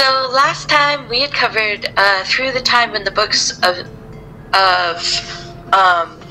So last time we had covered through the time when the books of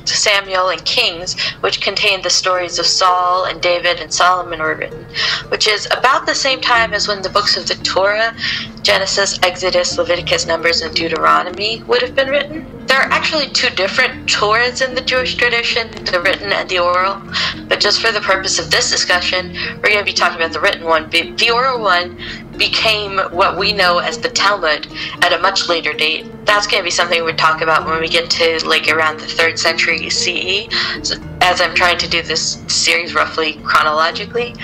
Samuel and Kings, which contained the stories of Saul and David and Solomon, were written, which is about the same time as when the books of the Torah, Genesis, Exodus, Leviticus, Numbers, and Deuteronomy would have been written. There are actually two different Torahs in the Jewish tradition, the written and the oral, but just for the purpose of this discussion, we're going to be talking about the written one. The oral one became what we know as the Talmud at a much later date. That's going to be something we'll talk about when we get to like around the 3rd century CE, so, as I'm trying to do this series roughly chronologically.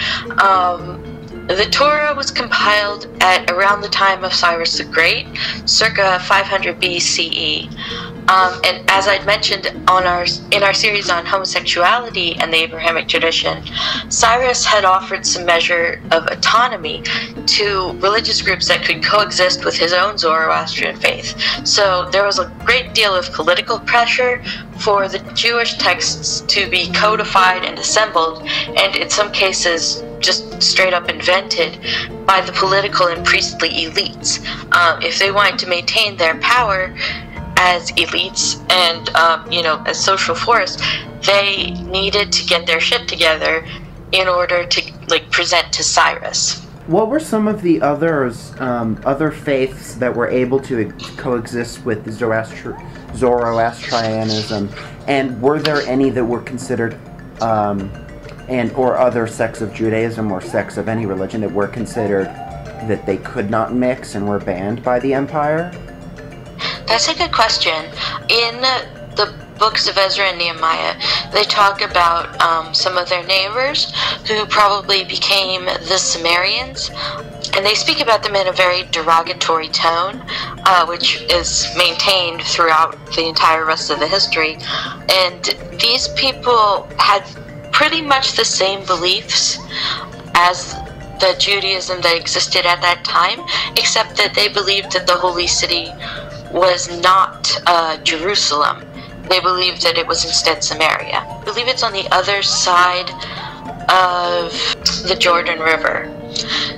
The Torah was compiled at around the time of Cyrus the Great, circa 500 BCE. And as I'd mentioned in our series on homosexuality and the Abrahamic tradition, Cyrus had offered some measure of autonomy to religious groups that could coexist with his own Zoroastrian faith. So there was a great deal of political pressure for the Jewish texts to be codified and assembled, and in some cases just straight up invented by the political and priestly elites. If they wanted to maintain their power as elites and as social force, they needed to get their shit together in order to present to Cyrus. What were some of the other faiths that were able to coexist with Zoroastrianism, and were there any that were considered or other sects of Judaism or sects of any religion that were considered that they could not mix and were banned by the empire? That's a good question. In the books of Ezra and Nehemiah, they talk about some of their neighbors who probably became the Sumerians, and they speak about them in a very derogatory tone, which is maintained throughout the entire rest of the history. And these people had pretty much the same beliefs as the Judaism that existed at that time, except that they believed that the holy city was not Jerusalem. They believed that it was instead Samaria. I believe it's on the other side of the Jordan River.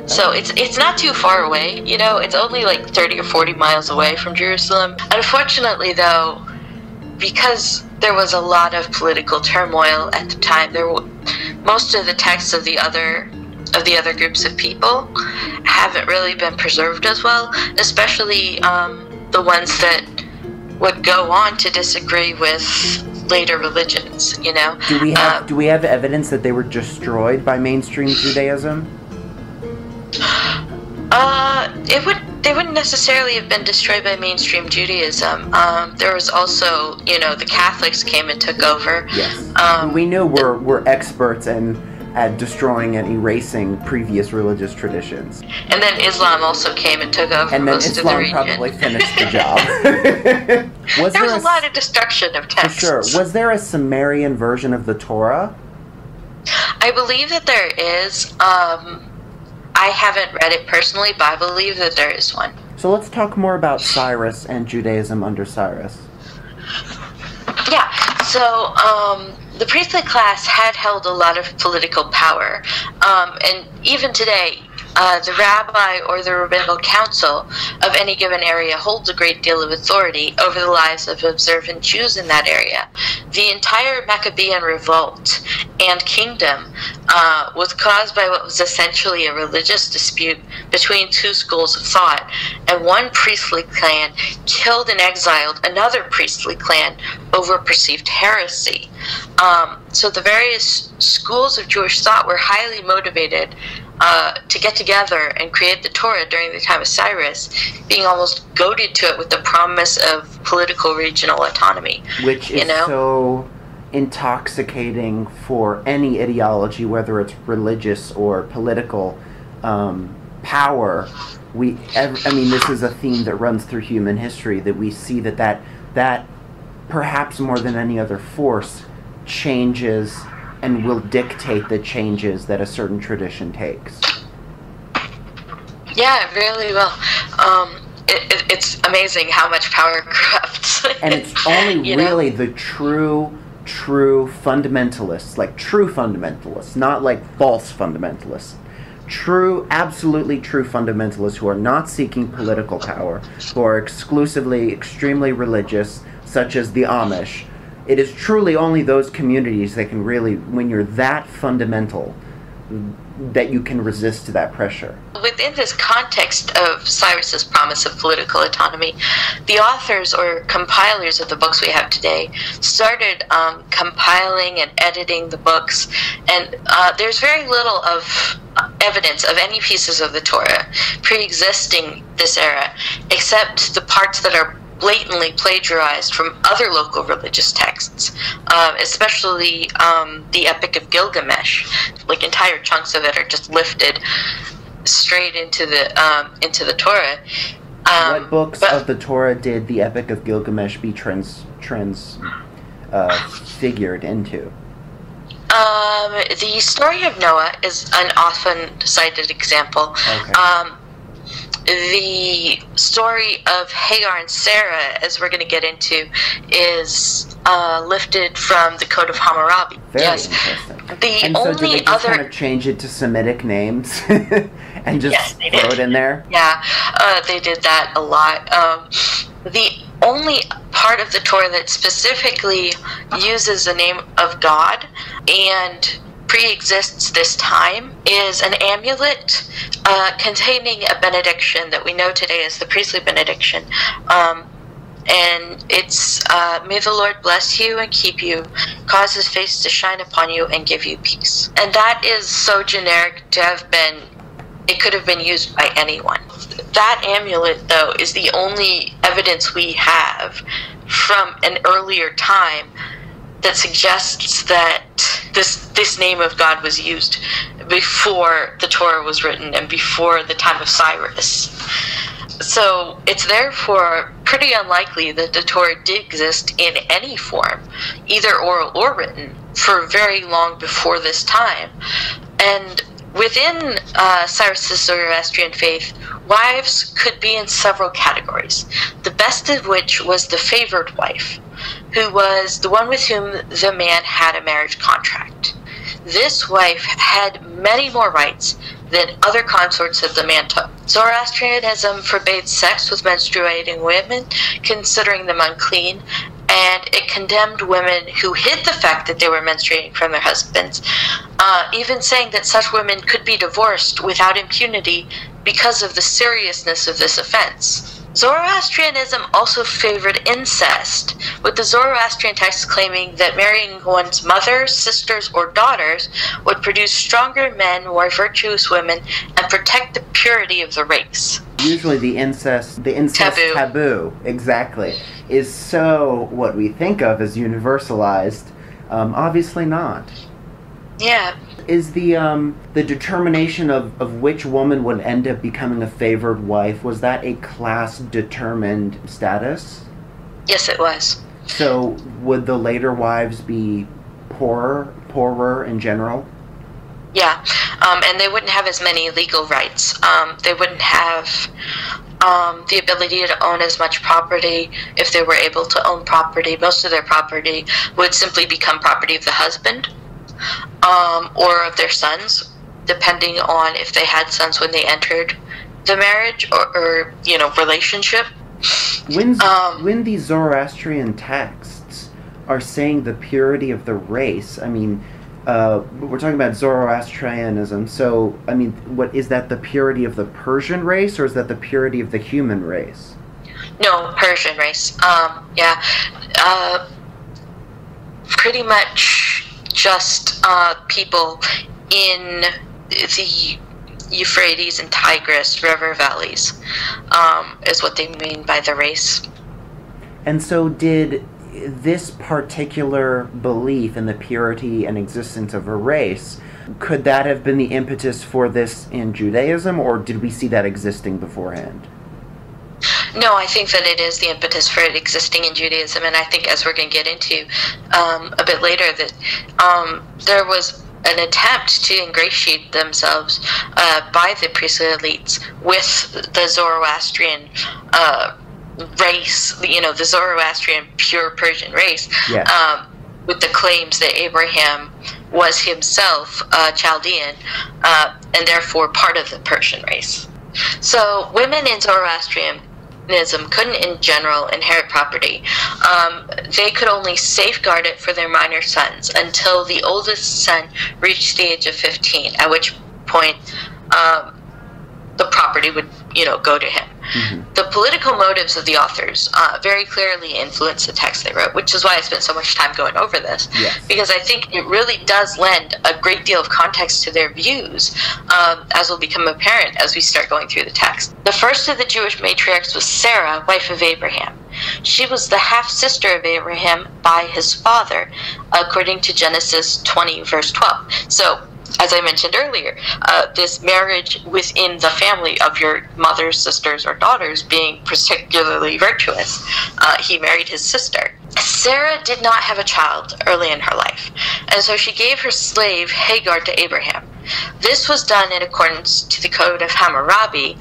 So it's not too far away, it's only like 30 or 40 miles away from Jerusalem. Unfortunately though, because there was a lot of political turmoil at the time, most of the texts of the other groups of people haven't really been preserved as well, especially the ones that would go on to disagree with later religions, Do we have evidence that they were destroyed by mainstream Judaism? They wouldn't necessarily have been destroyed by mainstream Judaism. There was also, the Catholics came and took over. Yes. We know we're experts at destroying and erasing previous religious traditions. And then Islam also came and took over most of the region. And then Islam probably finished the job. There was a lot of destruction of texts. For sure. Was there a Sumerian version of the Torah? I believe that there is. I haven't read it personally, but I believe that there is one. So let's talk more about Cyrus and Judaism under Cyrus. Yeah, so the priestly class had held a lot of political power, and even today, the rabbi or the rabbinical council of any given area holds a great deal of authority over the lives of observant Jews in that area. The entire Maccabean revolt and kingdom was caused by what was essentially a religious dispute between two schools of thought, and one priestly clan killed and exiled another priestly clan over perceived heresy. So the various schools of Jewish thought were highly motivated to get together and create the Torah during the time of Cyrus, being almost goaded to it with the promise of political regional autonomy. Which is so intoxicating for any ideology, whether it's religious or political power. This is a theme that runs through human history, that we see that perhaps more than any other force changes and will dictate the changes that a certain tradition takes. Yeah, it really will. It's amazing how much power corrupts. And it's only really the true fundamentalists, like true fundamentalists, not like false fundamentalists, absolutely true fundamentalists who are not seeking political power, who are exclusively extremely religious, such as the Amish, it is truly only those communities that can really, when you're that fundamental, that you can resist that pressure. Within this context of Cyrus's promise of political autonomy, the authors or compilers of the books we have today started compiling and editing the books, and there's very little of evidence of any pieces of the Torah pre-existing this era, except the parts that are blatantly plagiarized from other local religious texts, especially the Epic of Gilgamesh. Like entire chunks of it are just lifted straight into the Torah. What books of the Torah did the Epic of Gilgamesh be figured into? The story of Noah is an often cited example. Okay. The story of Hagar and Sarah, as we're going to get into, is lifted from the Code of Hammurabi. Very yes. interesting. The and so only did they just other kind of change it to Semitic names and just throw it in there? Yeah, they did that a lot. The only part of the Torah that specifically uses the name of God and pre-exists this time is an amulet containing a benediction that we know today as the priestly benediction. And it's, may the Lord bless you and keep you, cause his face to shine upon you and give you peace. And that is so generic to have been, it could have been used by anyone. That amulet, though, is the only evidence we have from an earlier time that suggests that this name of God was used before the Torah was written and before the time of Cyrus. So it's therefore pretty unlikely that the Torah did exist in any form, either oral or written, for very long before this time. And within Cyrus's Zoroastrian faith, wives could be in several categories, the best of which was the favored wife, who was the one with whom the man had a marriage contract. This wife had many more rights than other consorts that the man took. Zoroastrianism forbade sex with menstruating women, considering them unclean, and it condemned women who hid the fact that they were menstruating from their husbands, even saying that such women could be divorced without impunity because of the seriousness of this offense. Zoroastrianism also favored incest, with the Zoroastrian texts claiming that marrying one's mother, sisters, or daughters would produce stronger men, more virtuous women, and protect the purity of the race. Usually the incest taboo, exactly, is so what we think of as universalized. Obviously not. Yeah. Is the determination of which woman would end up becoming a favored wife, was that a class-determined status? Yes, it was. So would the later wives be poorer in general? Yeah, and they wouldn't have as many legal rights. They wouldn't have the ability to own as much property. If they were able to own property, most of their property would simply become property of the husband. Or of their sons, depending on if they had sons when they entered the marriage or relationship. When these Zoroastrian texts are saying the purity of the race, I mean, we're talking about Zoroastrianism, so, I mean, what is that, the purity of the Persian race, or is that the purity of the human race? No, Persian race. Pretty much just people in the Euphrates and Tigris river valleys is what they mean by the race. And so did this particular belief in the purity and existence of a race, could that have been the impetus for this in Judaism, or did we see that existing beforehand? No, I think that it is the impetus for it existing in Judaism, and I think, as we're going to get into a bit later, that there was an attempt to ingratiate themselves by the priestly elites with the Zoroastrian race, the Zoroastrian pure Persian race, yes. With the claims that Abraham was himself a Chaldean, and therefore part of the Persian race. So women in Zoroastrianism couldn't in general inherit property. They could only safeguard it for their minor sons until the oldest son reached the age of 15, at which point the property would, go to him. Mm-hmm. The political motives of the authors very clearly influence the text they wrote, which is why I spent so much time going over this. Yes. Because I think it really does lend a great deal of context to their views, as will become apparent as we start going through the text. The first of the Jewish matriarchs was Sarah, wife of Abraham. She was the half-sister of Abraham by his father, according to Genesis 20, verse 12. So, as I mentioned earlier, this marriage within the family of your mother's sisters or daughters being particularly virtuous, he married his sister. Sarah did not have a child early in her life, and so she gave her slave Hagar to Abraham. This was done in accordance to the Code of Hammurabi,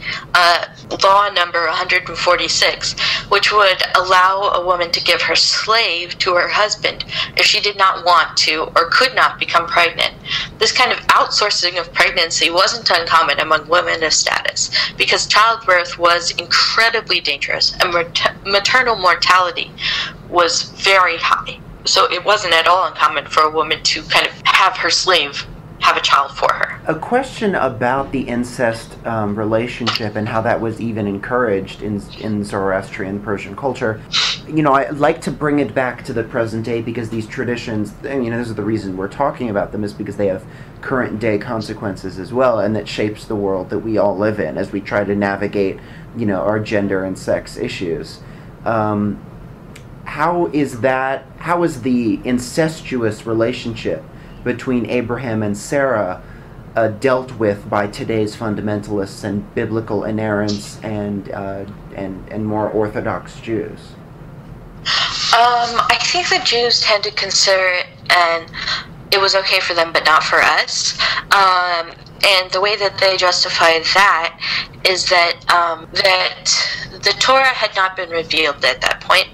law number 146, which would allow a woman to give her slave to her husband if she did not want to or could not become pregnant. This kind of outsourcing of pregnancy wasn't uncommon among women of status, because childbirth was incredibly dangerous and maternal mortality was very high. So it wasn't at all uncommon for a woman to kind of have her slave have a child for her. A question about the incest relationship and how that was even encouraged in Zoroastrian Persian culture. I like to bring it back to the present day because these traditions, this is the reason we're talking about them, is because they have current day consequences as well, and that shapes the world that we all live in as we try to navigate, our gender and sex issues. How is the incestuous relationship between Abraham and Sarah dealt with by today's fundamentalists and biblical inerrants and more Orthodox Jews? I think the Jews tend to consider it, and it was okay for them, but not for us. And the way that they justify that is that the Torah had not been revealed at that point,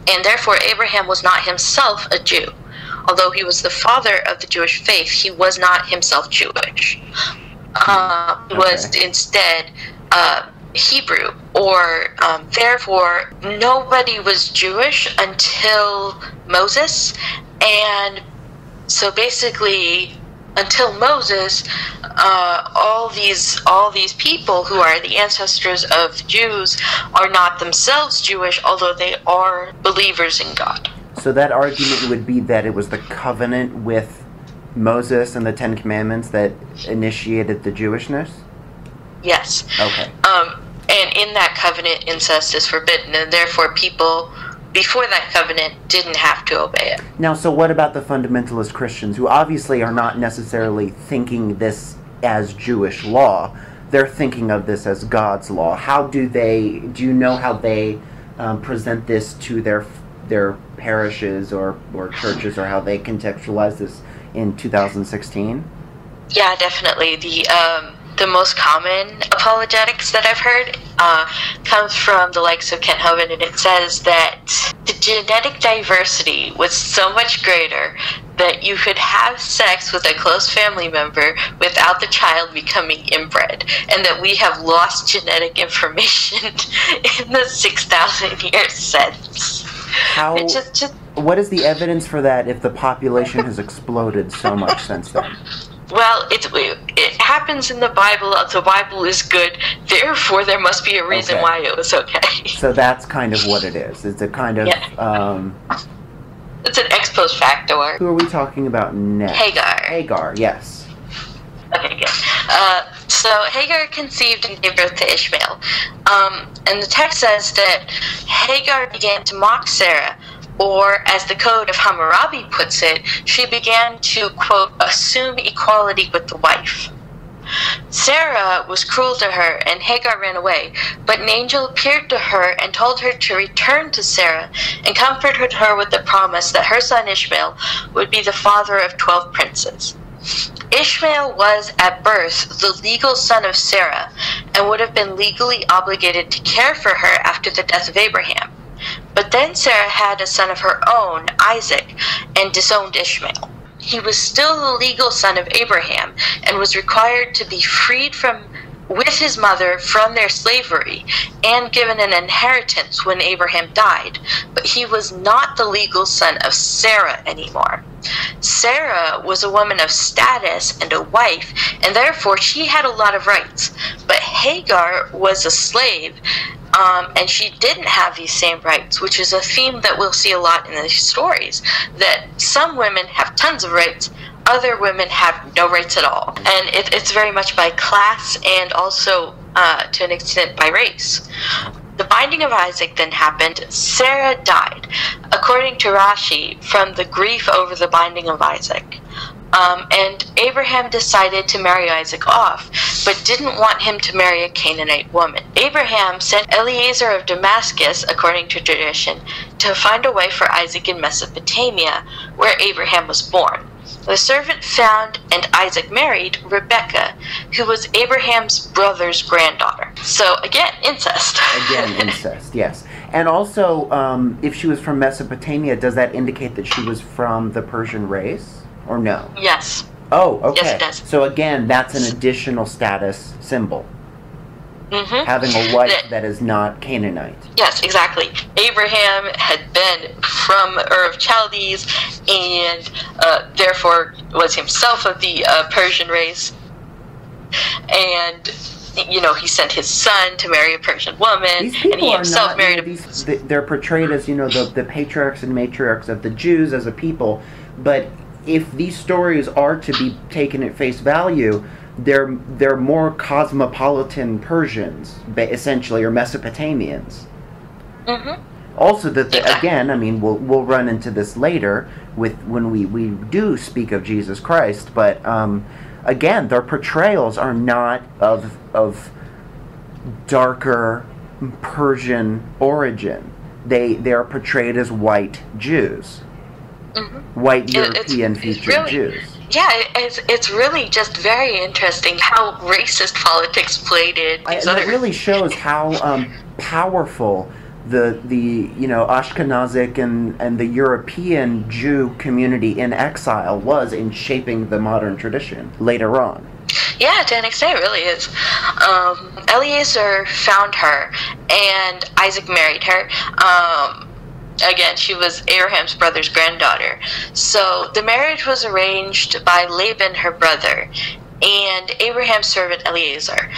and therefore Abraham was not himself a Jew. Although he was the father of the Jewish faith, he was not himself Jewish. He was instead Hebrew, or therefore nobody was Jewish until Moses, and so basically until Moses, all these people who are the ancestors of the Jews are not themselves Jewish, although they are believers in God. So that argument would be that it was the covenant with Moses and the Ten Commandments that initiated the Jewishness? Yes. Okay. And in that covenant, incest is forbidden, and therefore people before that covenant didn't have to obey it. Now, so what about the fundamentalist Christians, who obviously are not necessarily thinking this as Jewish law? They're thinking of this as God's law. Do you know how they present this to their parishes or churches, or how they contextualize this in 2016? Yeah, definitely. The most common apologetics that I've heard comes from the likes of Kent Hovind, and it says that the genetic diversity was so much greater that you could have sex with a close family member without the child becoming inbred, and that we have lost genetic information in the 6,000 years since. What is the evidence for that if the population has exploded so much since then? Well, it happens in the Bible. The Bible is good. Therefore, there must be a reason why it was okay. So that's kind of what it is. It's a kind of... it's an ex post facto. Who are we talking about next? Hagar, yes. Okay, good. So Hagar conceived and gave birth to Ishmael. And the text says that Hagar began to mock Sarah, or as the Code of Hammurabi puts it, she began to, quote, assume equality with the wife. Sarah was cruel to her, and Hagar ran away, but an angel appeared to her and told her to return to Sarah and comforted her with the promise that her son Ishmael would be the father of 12 princes. Ishmael was at birth the legal son of Sarah and would have been legally obligated to care for her after the death of Abraham. But then Sarah had a son of her own, Isaac, and disowned Ishmael. he was still the legal son of Abraham and was required to be freed with his mother from their slavery and given an inheritance when Abraham died, but he was not the legal son of Sarah anymore. Sarah was a woman of status and a wife, and therefore she had a lot of rights, but Hagar was a slave, and she didn't have these same rights, which is a theme that we'll see a lot in these stories, that some women have tons of rights, other women have no rights at all. And it's very much by class and also, to an extent, by race. The binding of Isaac then happened. Sarah died, according to Rashi, from the grief over the binding of Isaac. And Abraham decided to marry Isaac off, but didn't want him to marry a Canaanite woman. Abraham sent Eliezer of Damascus, according to tradition, to find a wife for Isaac in Mesopotamia, where Abraham was born. The servant found and Isaac married Rebekah, who was Abraham's brother's granddaughter. So again, incest. Again, incest, yes. And also, if she was from Mesopotamia, does that indicate that she was from the Persian race? Or no? Yes. Oh, okay. Yes, it does. So again, that's an additional status symbol. Mm-hmm. Having a wife that is not Canaanite. Yes, exactly. Abraham had been from Ur of Chaldees, and therefore was himself of the Persian race. And he sent his son to marry a Persian woman, and he himself married a... They're portrayed as, the patriarchs and matriarchs of the Jews as a people, but if these stories are to be taken at face value, they're more cosmopolitan Persians, essentially, or Mesopotamians. Mm-hmm. Also, again, we'll run into this later when we do speak of Jesus Christ, but again, their portrayals are not of darker Persian origin. They are portrayed as white Jews. Mm-hmm. White European featured Jews. Yeah, it's really just very interesting how racist politics played in these It really shows how powerful the Ashkenazic and the European Jew community in exile was in shaping the modern tradition later on. Yeah, to an extent, it really is. Eliezer found her, and Isaac married her. Again, she was Abraham's brother's granddaughter. So the marriage was arranged by Laban, her brother, and Abraham's servant Eliezer.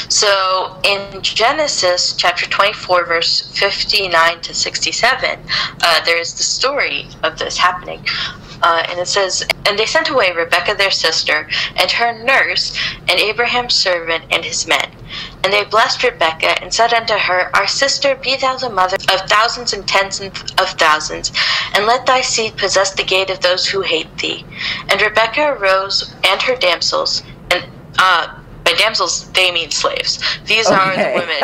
So in Genesis chapter 24, verse 59 to 67, there is the story of this happening. And it says, "And they sent away Rebekah their sister, and her nurse, and Abraham's servant, and his men. And they blessed Rebekah, and said unto her, Our sister, be thou the mother of thousands and tens of thousands, and let thy seed possess the gate of those who hate thee. And Rebekah arose, and her damsels," and by damsels, they mean slaves. These are the women.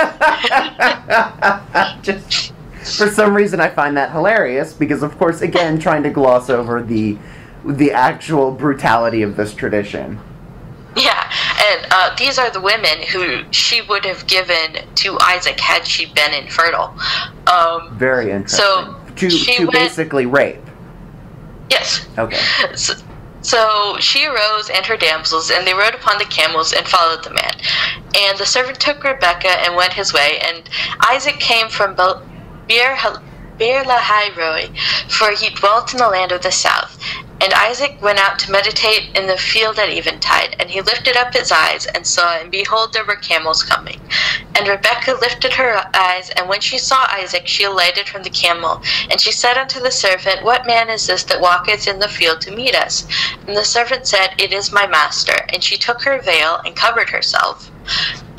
Just for some reason, I find that hilarious because, of course, again, trying to gloss over the actual brutality of this tradition. Yeah, and these are the women who she would have given to Isaac had she been infertile. Very interesting. So to basically rape. Yes. Okay. So she arose and her damsels, and they rode upon the camels and followed the man. And the servant took Rebekah and went his way, and Isaac came from Beer-lahai-roi, for he dwelt in the land of the south. And Isaac went out to meditate in the field at eventide, and he lifted up his eyes, and saw, and behold, there were camels coming. And Rebekah lifted her eyes, and when she saw Isaac, she alighted from the camel. And she said unto the servant, What man is this that walketh in the field to meet us? And the servant said, It is my master. And she took her veil, and covered herself.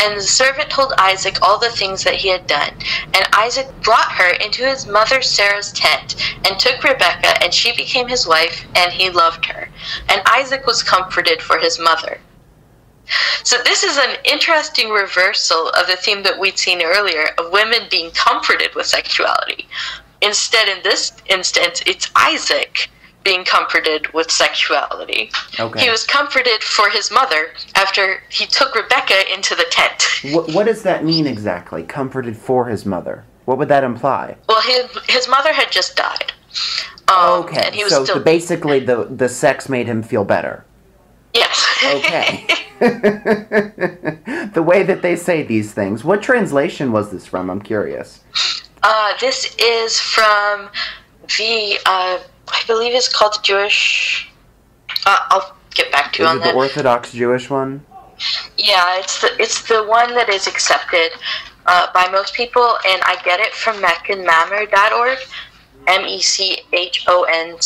And the servant told Isaac all the things that he had done. And Isaac brought her into his mother Sarah's tent, and took Rebekah, and she became his wife, and he loved her. And Isaac was comforted for his mother. So this is an interesting reversal of the theme that we'd seen earlier of women being comforted with sexuality. Instead, in this instance, it's Isaac being comforted with sexuality. Okay. He was comforted for his mother after he took Rebekah into the tent. What does that mean exactly, comforted for his mother? What would that imply? Well, his mother had just died. Okay, and he was so still... basically the sex made him feel better. Yes. Okay. The way that they say these things. What translation was this from? I'm curious. This is from the, I believe it's called the Jewish... I'll get back to you on that. Is it the Orthodox Jewish one? Yeah, it's the one that is accepted by most people, and I get it from mechonmamre.org, MECHON/N,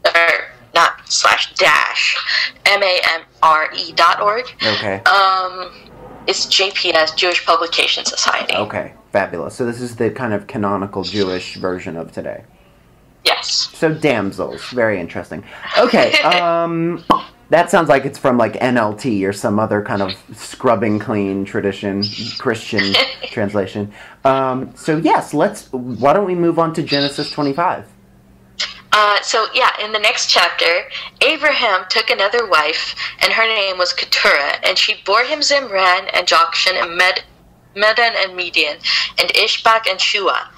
or not slash dash, MAMRE.org. Okay. It's JPS, Jewish Publication Society. Okay, fabulous. So this is the kind of canonical Jewish version of today. Yes. So damsels, very interesting. Okay, that sounds like it's from like NLT or some other kind of scrubbing clean tradition, Christian translation. So yes, why don't we move on to Genesis 25? So in the next chapter, Abraham took another wife, and her name was Keturah, and she bore him Zimran and Jokshan and Medan and Median, and Ishbak and Shua.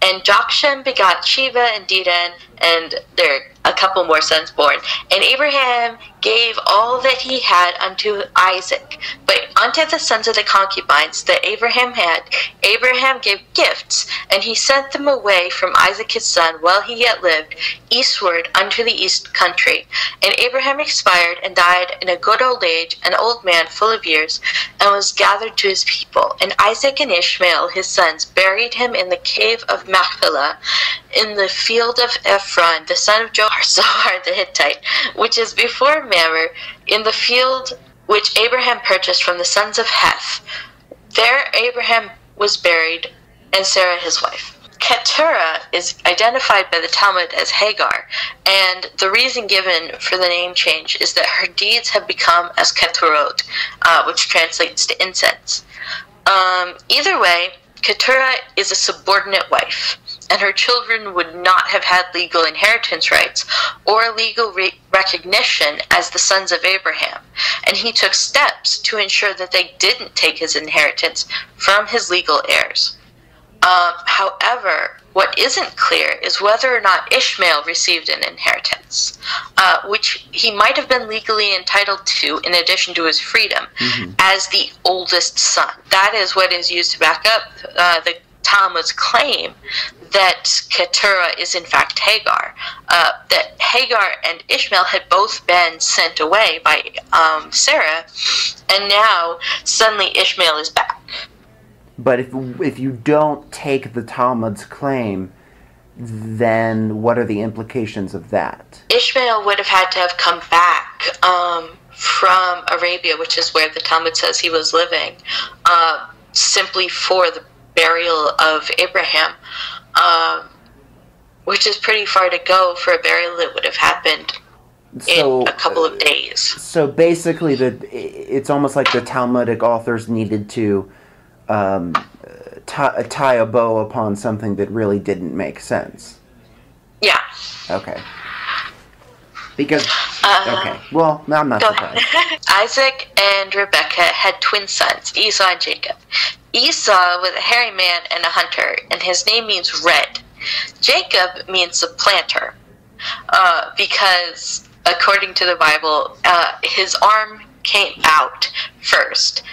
And Jokshan begot Sheva and Dedan, and there are a couple more sons born. And Abraham gave all that he had unto Isaac. But unto the sons of the concubines that Abraham had, Abraham gave gifts, and he sent them away from Isaac his son while he yet lived, eastward unto the east country. And Abraham expired and died in a good old age, an old man full of years, and was gathered to his people. And Isaac and Ishmael his sons buried him in the cave of Machpelah, in the field of Ephron, the son of Zohar the Hittite, which is before Mamre, in the field which Abraham purchased from the sons of Heth. There Abraham was buried, and Sarah his wife. Keturah is identified by the Talmud as Hagar, and the reason given for the name change is that her deeds have become as Keturot, which translates to incense. Either way, Keturah is a subordinate wife, and her children would not have had legal inheritance rights or legal recognition as the sons of Abraham, and he took steps to ensure that they didn't take his inheritance from his legal heirs. However, what isn't clear is whether or not Ishmael received an inheritance, which he might have been legally entitled to in addition to his freedom, as the oldest son. That is what is used to back up the Talmud's claim that Keturah is in fact Hagar. That Hagar and Ishmael had both been sent away by Sarah, and now suddenly Ishmael is back. But if you don't take the Talmud's claim, then what are the implications of that? Ishmael would have had to have come back from Arabia, which is where the Talmud says he was living, simply for the burial of Abraham, which is pretty far to go for a burial that would have happened in a couple of days. So basically, it's almost like the Talmudic authors needed to tie a bow upon something that really didn't make sense. Yeah. Okay. Because, okay. Well, I'm not surprised. Isaac and Rebekah had twin sons, Esau and Jacob. Esau was a hairy man and a hunter, and his name means red. Jacob means supplanter, because according to the Bible, his arm came out first,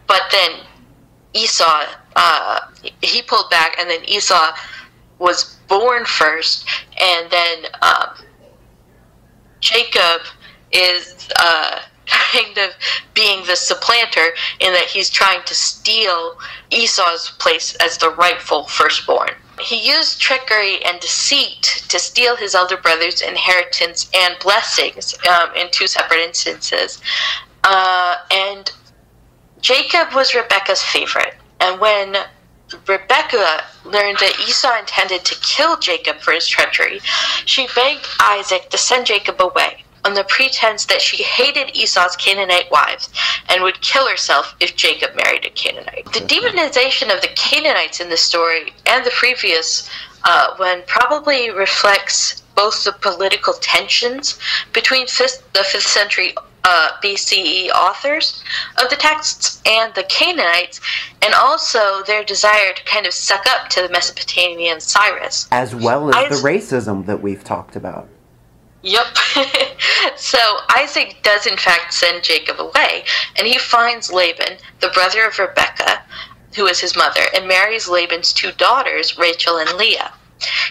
but then Esau, he pulled back, and then Esau was born first, and then Jacob is kind of being the supplanter in that he's trying to steal Esau's place as the rightful firstborn. He used trickery and deceit to steal his elder brother's inheritance and blessings in two separate instances. And Jacob was Rebekah's favorite. And when Rebekah learned that Esau intended to kill Jacob for his treachery, she begged Isaac to send Jacob away, on the pretense that she hated Esau's Canaanite wives and would kill herself if Jacob married a Canaanite. The demonization of the Canaanites in this story and the previous one probably reflects both the political tensions between the 5th century BCE authors of the texts and the Canaanites, and also their desire to kind of suck up to the Mesopotamian Cyrus. As well as the racism that we've talked about. Yep. So Isaac does in fact send Jacob away, and he finds Laban, the brother of Rebekah, who is his mother, and marries Laban's 2 daughters, Rachel and Leah.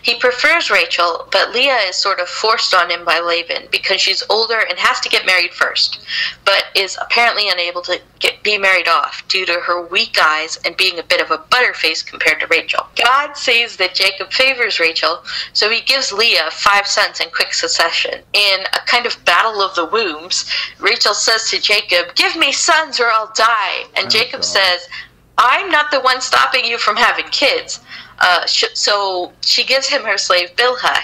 He prefers Rachel, but Leah is sort of forced on him by Laban because she's older and has to get married first, but is apparently unable to be married off due to her weak eyes and being a bit of a butterface compared to Rachel. God says that Jacob favors Rachel, so he gives Leah 5 sons in quick succession. In a kind of battle of the wombs, Rachel says to Jacob, "Give me sons or I'll die." And Jacob says, "I'm not the one stopping you from having kids." So she gives him her slave Bilhah.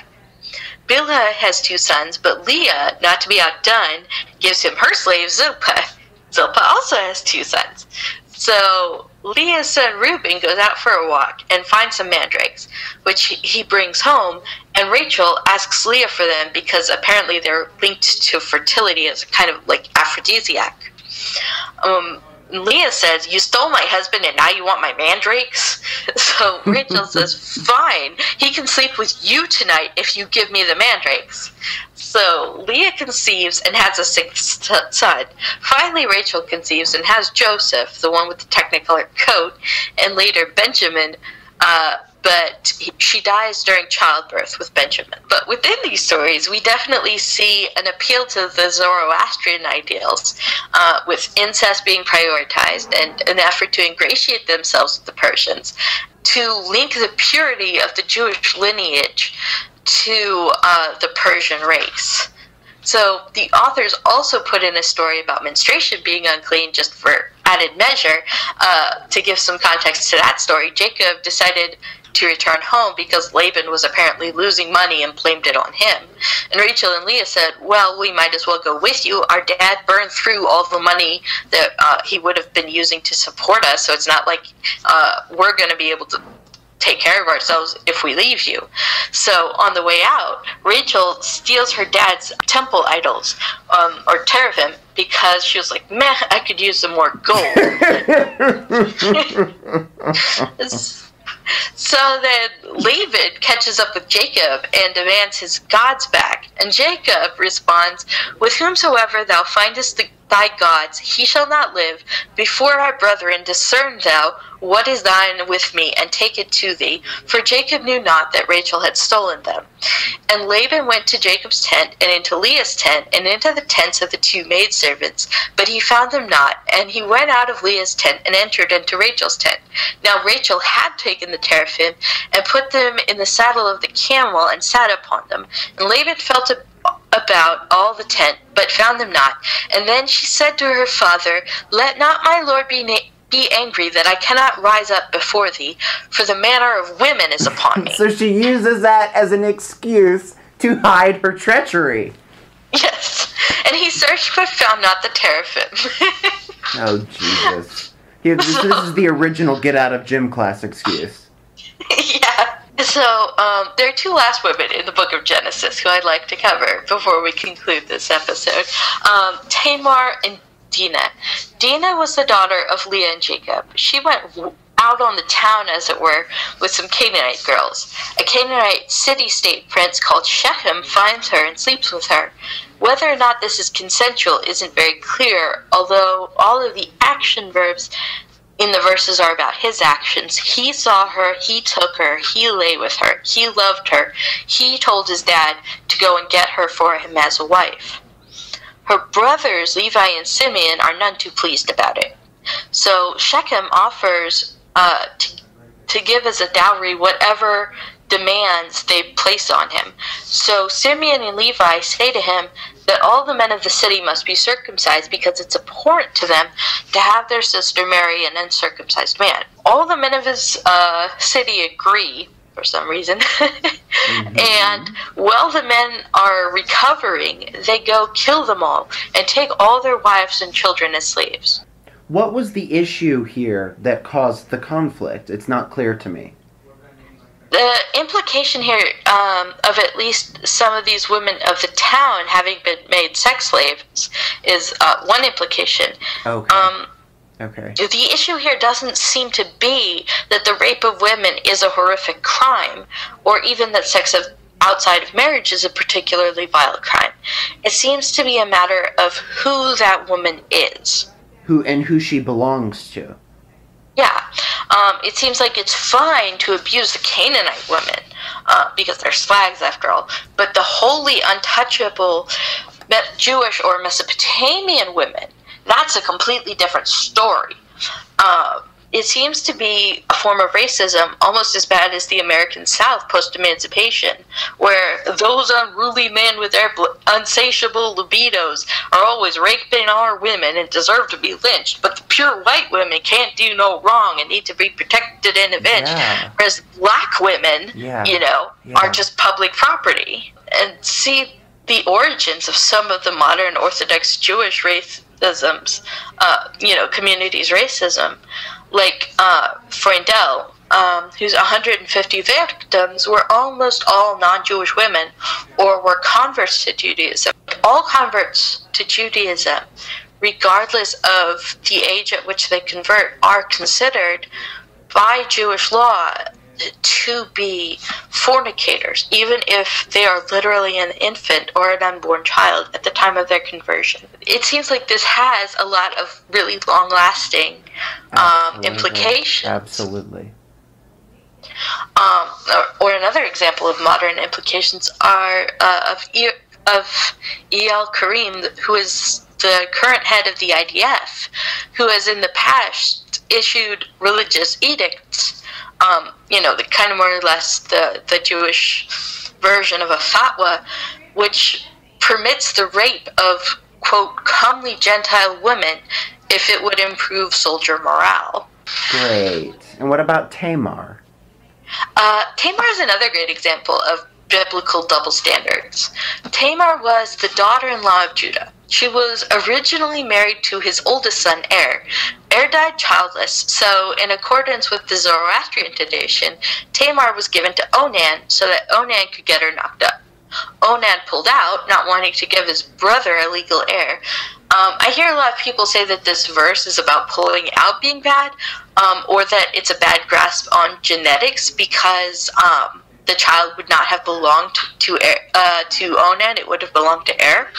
Bilhah has 2 sons, but Leah, not to be outdone, gives him her slave Zilpah. Zilpah also has 2 sons. So Leah's son Reuben goes out for a walk and finds some mandrakes, which he brings home, and Rachel asks Leah for them because apparently they're linked to fertility as a kind of like aphrodisiac. Leah says, "You stole my husband and now you want my mandrakes?" So Rachel says, "Fine, he can sleep with you tonight if you give me the mandrakes." So Leah conceives and has a 6th son. Finally, Rachel conceives and has Joseph, the one with the technicolor coat, and later Benjamin, but she dies during childbirth with Benjamin. But within these stories, we definitely see an appeal to the Zoroastrian ideals, with incest being prioritized and an effort to ingratiate themselves with the Persians, to link the purity of the Jewish lineage to the Persian race. So the authors also put in a story about menstruation being unclean just for added measure. To give some context to that story, Jacob decided to return home because Laban was apparently losing money and blamed it on him. And Rachel and Leah said, "Well, we might as well go with you. Our dad burned through all the money that he would have been using to support us, so it's not like we're going to be able to take care of ourselves if we leave you." So on the way out, Rachel steals her dad's temple idols, or teraphim, because she was like, "Meh, I could use some more gold." So then Laban catches up with Jacob and demands his gods back. And Jacob responds, "With whomsoever thou findest thy gods, he shall not live. Before our brethren discern thou what is thine with me, and take it to thee." For Jacob knew not that Rachel had stolen them. And Laban went to Jacob's tent, and into Leah's tent, and into the tents of the 2 maidservants, but he found them not. And he went out of Leah's tent, and entered into Rachel's tent. Now Rachel had taken the teraphim, and put them in the saddle of the camel, and sat upon them. And Laban felt about all the tent, but found them not. And then she said to her father, "Let not my lord be angry that I cannot rise up before thee, for the manner of women is upon me." So she uses that as an excuse to hide her treachery. Yes. And he searched but found not the teraphim. Oh, Jesus. This is the original get out of gym class excuse. Yeah. So, there are 2 last women in the book of Genesis who I'd like to cover before we conclude this episode. Tamar and Dinah. Dinah was the daughter of Leah and Jacob. She went out on the town, as it were, with some Canaanite girls. A Canaanite city-state prince called Shechem finds her and sleeps with her. Whether or not this is consensual isn't very clear, although all of the action verbs in the verses are about his actions. He saw her, he took her, he lay with her, he loved her, he told his dad to go and get her for him as a wife. Her brothers, Levi and Simeon, are none too pleased about it. So Shechem offers to give as a dowry whatever demands they place on him. So Simeon and Levi say to him that all the men of the city must be circumcised because it's abhorrent to them to have their sister marry an uncircumcised man. All the men of his city agree for some reason. Mm-hmm. And while the men are recovering, they go kill them all and take all their wives and children as slaves. What was the issue here that caused the conflict? It's not clear to me. The implication here of at least some of these women of the town having been made sex slaves is one implication. Okay. Okay. The issue here doesn't seem to be that the rape of women is a horrific crime, or even that sex outside of marriage is a particularly vile crime. It seems to be a matter of who that woman is. Who she belongs to. Yeah. It seems like it's fine to abuse the Canaanite women, because they're slags after all, but the wholly untouchable Jewish or Mesopotamian women, that's a completely different story. It seems to be a form of racism almost as bad as the American South post-emancipation, where those unruly men with their unsatiable libidos are always raping our women and deserve to be lynched, but the pure white women can't do no wrong and need to be protected and avenged, whereas black women, are just public property. And see the origins of some of the modern Orthodox Jewish racisms, communities' racism. Like Freundel, whose 150 victims were almost all non-Jewish women or were converts to Judaism. All converts to Judaism, regardless of the age at which they convert, are considered by Jewish law to be fornicators, even if they are literally an infant or an unborn child at the time of their conversion. It seems like this has a lot of really long-lasting implications. Absolutely. Or another example of modern implications are of E.L. Karim, who is the current head of the IDF, who has in the past issued religious edicts, the kind of more or less the Jewish version of a fatwa, which permits the rape of, quote, comely Gentile women if it would improve soldier morale. Great. And what about Tamar? Tamar is another great example of biblical double standards. Tamar was the daughter-in-law of Judah. She was originally married to his oldest son, Er. Er died childless, so in accordance with the Zoroastrian tradition, Tamar was given to Onan so that Onan could get her knocked up. Onan pulled out, not wanting to give his brother a legal heir. I hear a lot of people say that this verse is about pulling out being bad, or that it's a bad grasp on genetics because the child would not have belonged to Onan, it would have belonged to Er.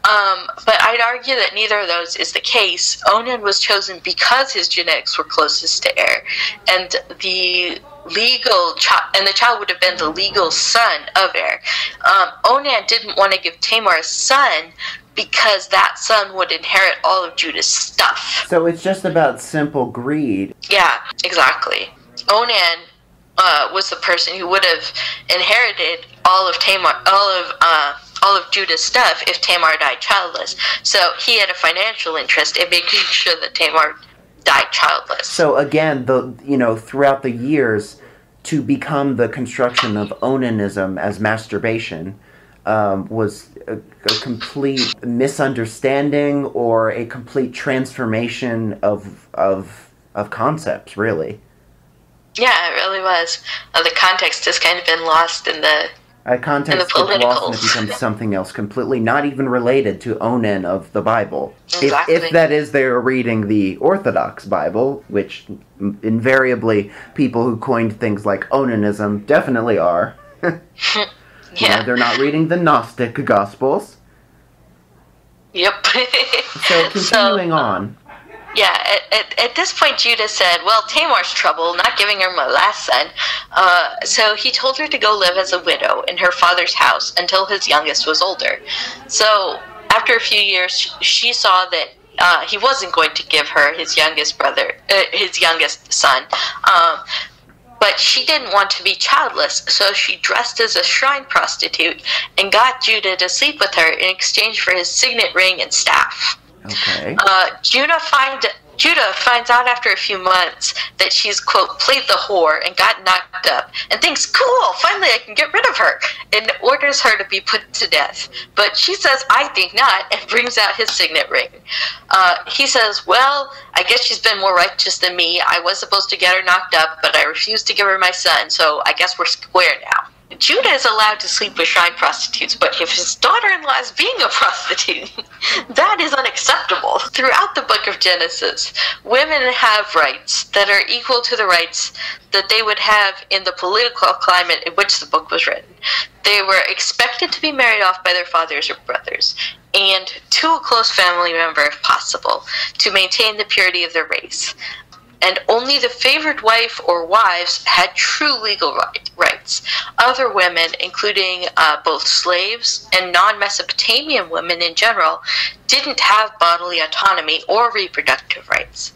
But I'd argue that neither of those is the case. Onan was chosen because his genetics were closest to Er, and the child would have been the legal son of Er. Onan didn't want to give Tamar a son because that son would inherit all of Judah's stuff. So it's just about simple greed. Yeah, exactly. Onan was the person who would have inherited all of Judah's stuff if Tamar died childless. So he had a financial interest in making sure that Tamar died childless. So again, throughout the years, to become the construction of onanism as masturbation was a complete misunderstanding or a complete transformation of concepts, really. Yeah, it really was. The context has kind of been lost in the context gets lost and it becomes something else completely, not even related to Onan of the Bible. Exactly. If that is, they're reading the Orthodox Bible, which invariably people who coined things like Onanism definitely are. Yeah. They're not reading the Gnostic Gospels. Yep. So continuing on. Yeah, at this point Judah said, well, Tamar's trouble, not giving her my last son. So he told her to go live as a widow in her father's house until his youngest was older. So after a few years, she saw that he wasn't going to give her his youngest son. But she didn't want to be childless, so she dressed as a shrine prostitute and got Judah to sleep with her in exchange for his signet ring and staff. Okay. Judah Judah finds out after a few months that she's, quote, played the whore and got knocked up, and thinks, cool, finally I can get rid of her, and orders her to be put to death. But she says, I think not, and brings out his signet ring. He says, well, I guess she's been more righteous than me. I was supposed to get her knocked up, but I refused to give her my son, so I guess we're square now. Judah is allowed to sleep with shrine prostitutes, but if his daughter-in-law is being a prostitute, that is unacceptable. Throughout the book of Genesis, women have rights that are equal to the rights that they would have in the political climate in which the book was written. They were expected to be married off by their fathers or brothers, and to a close family member if possible, to maintain the purity of their race. And only the favored wife or wives had true legal rights. Other women, including both slaves and non-Mesopotamian women in general, didn't have bodily autonomy or reproductive rights.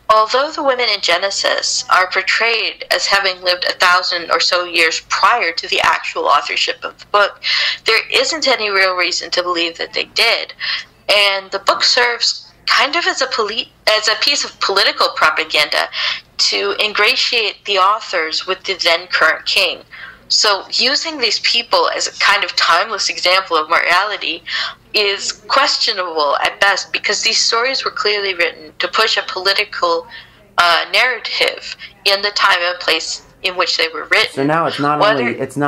Although the women in Genesis are portrayed as having lived 1,000 or so years prior to the actual authorship of the book, there isn't any real reason to believe that they did. And the book serves kind of as a piece of political propaganda to ingratiate the authors with the then current king. So using these people as a kind of timeless example of morality is questionable at best, because these stories were clearly written to push a political narrative in the time and place in which they were written. So now it's not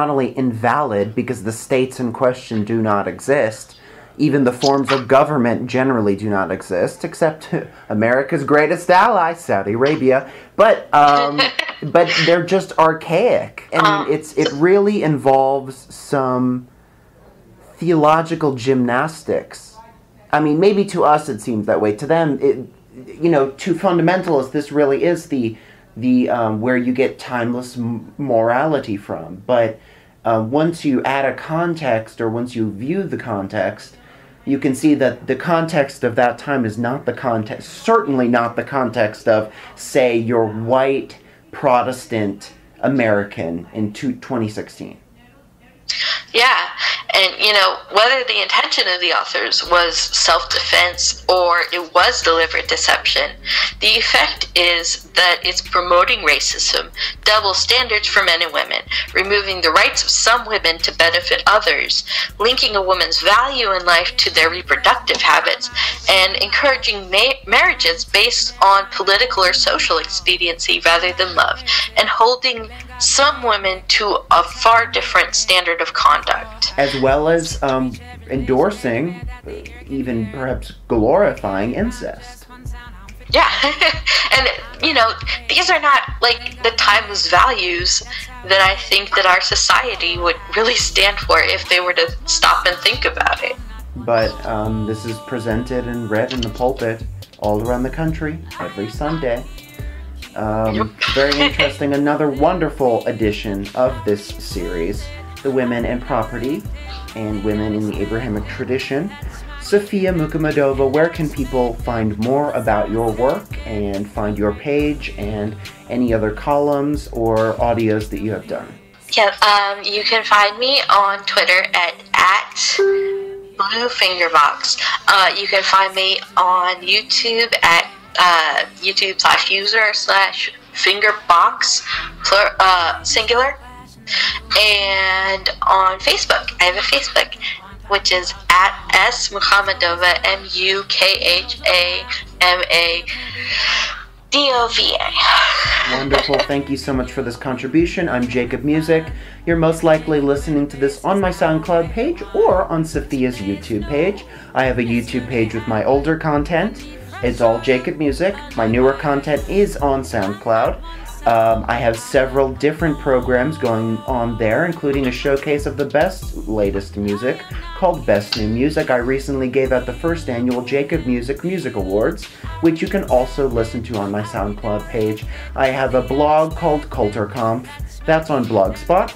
only invalid because the states in question do not exist. Even the forms of government generally do not exist, except America's greatest ally, Saudi Arabia. But they're just archaic. I mean, it really involves some theological gymnastics. I mean, maybe to us it seems that way. To them, to fundamentalists, this really is the where you get timeless morality from. But once you add a context, or once you view the context, you can see that the context of that time is not the context, certainly not the context of, say, your white Protestant American in 2016. Yeah, and whether the intention of the authors was self-defense or it was deliberate deception, the effect is that it's promoting racism, double standards for men and women, removing the rights of some women to benefit others, linking a woman's value in life to their reproductive habits, and encouraging marriages based on political or social expediency rather than love, and holding some women to a far different standard of conduct. As well as endorsing, even perhaps glorifying incest. Yeah, and these are not like the timeless values that I think that our society would really stand for if they were to stop and think about it. But this is presented and read in the pulpit all around the country every Sunday. Very interesting. Another wonderful edition of this series, The Women and Property and Women in the Abrahamic Tradition. Sophia Mukamadova, where can people find more about your work and find your page and any other columns or audios that you have done? Yeah, you can find me on Twitter at BlueFingerbox. You can find me on YouTube at YouTube/user/fingerbox singular, and on Facebook. I have a Facebook, which is at S Mukhamadova, MUKHAMADOVA. Wonderful. Thank you so much for this contribution. I'm Jacob Music. You're most likely listening to this on my SoundCloud page or on Sophia's YouTube page. I have a YouTube page with my older content. It's all Jacob Music. My newer content is on SoundCloud. I have several different programs going on there, including a showcase of the best, latest music called Best New Music. I recently gave out the first annual Jacob Music Awards, which you can also listen to on my SoundCloud page. I have a blog called CultureConf. That's on Blogspot.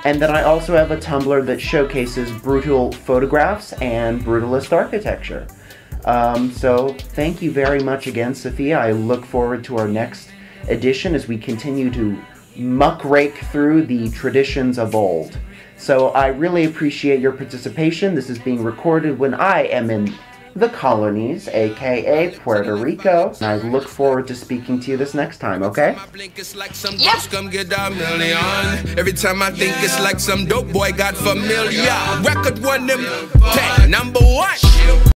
And then I also have a Tumblr that showcases brutal photographs and brutalist architecture. So thank you very much again, Sophia. I look forward to our next edition as we continue to muckrake through the traditions of old. So I really appreciate your participation. This is being recorded when I am in the colonies, aka Puerto Rico. And I look forward to speaking to you this next time, okay? Yep. Every time I think it's like some dope boy got familiar. Record one them, number one.